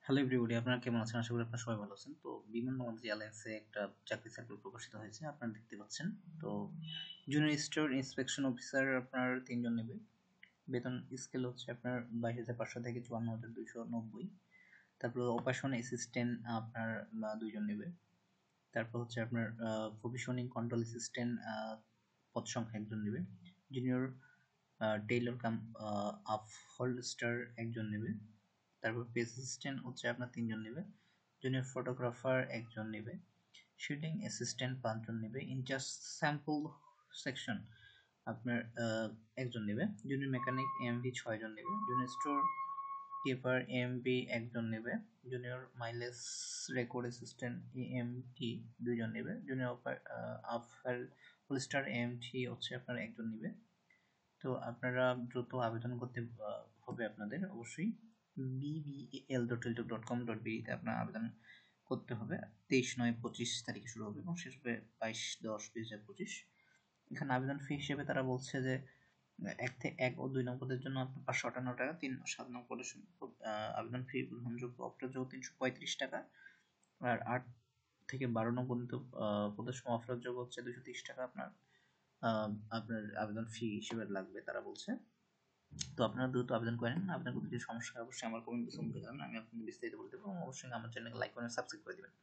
Hello everybody, আপনারা কেমন আছেন? আশা করি আপনারা সবাই ভালো আছেন। তো বিমান বাংলাদেশ এয়ারলাইন্সে একটা চাকরি সার্কুলার প্রকাশিত হয়েছে, আপনারা দেখতে পাচ্ছেন। তো জুনিয়র স্টোর ইন্সপেকশন অফিসার আপনার ৩ জন নেবে। বেতন স্কেল হচ্ছে আপনার ২২,৫০০ থেকে ৫৪,২৯০। তারপর অপারেশন অ্যাসিস্ট্যান্ট আপনার ২ জন নেবে। তারপর হচ্ছে আপনার প্রভিশনিং কন্ট্রোল অ্যাসিস্ট্যান্ট পদ সংখ্যা ১ জন নেবে। জুনিয়র টেইলর কাম আপহোল্ডস্টার ১ জন নেবে। তারপর পেজ অ্যাসিস্ট্যান্ট হচ্ছে আপনার ৩ জন নেবে। জুনিয়র ফটোগ্রাফার ১ জন নেবে। শুটিং অ্যাসিস্ট্যান্ট ৫ জন নেবে। ইনচার্জ স্যাম্পল সেকশন আপনার ১ জন নেবে। জুনিয়র মেকানিক এএমভি ৬ জন নেবে। জুনিয়র স্টোর কিপার এএমভি ১ জন নেবে। Junior mileage record assistant AMT ২ জন নেবে। জুনিয়র হোলস্টার এএমটি হচ্ছে আপনার ১ জন নেবে। তো আপনারা দ্রুত আবেদন করতে হবে আপনাদের অবশ্যই। bbal.teltok.com.be তে আপনার আবেদন করতে হবে। ২৩/৯/২৫ তারিখে শুরু হবে এবং শেষ হবে ২২/১০/২০২৫। এখানে আবেদন ফি হিসেবে তারা বলছে যে ১ ও ২ নং পদের জন্য আপনার ৫৫৮ টাকা, ৩ ও ৭ নং পদের আবেদন ফি গ্রহণযোগ্য অফারযোগ্য ৩৩৫ টাকা, আর ৮ থেকে ১২ নং পর্যন্ত পদের সময় অফারযোগ্য হচ্ছে ২৩০ টাকা আপনার আবেদন ফি হিসেবে লাগবে তারা বলছে। তো আপনারা দ্রুত আবেদন করেন। আবেদন করতে যদি সমস্যা হয় অবশ্যই আমার কমেন্ট বক্সে জানাবেন, আমি আপনাদের বিস্তারিত বলতে পারবো। অবশ্যই আমার চ্যানেলকে লাইক করেন, সাবস্ক্রাইব করে দিবেন।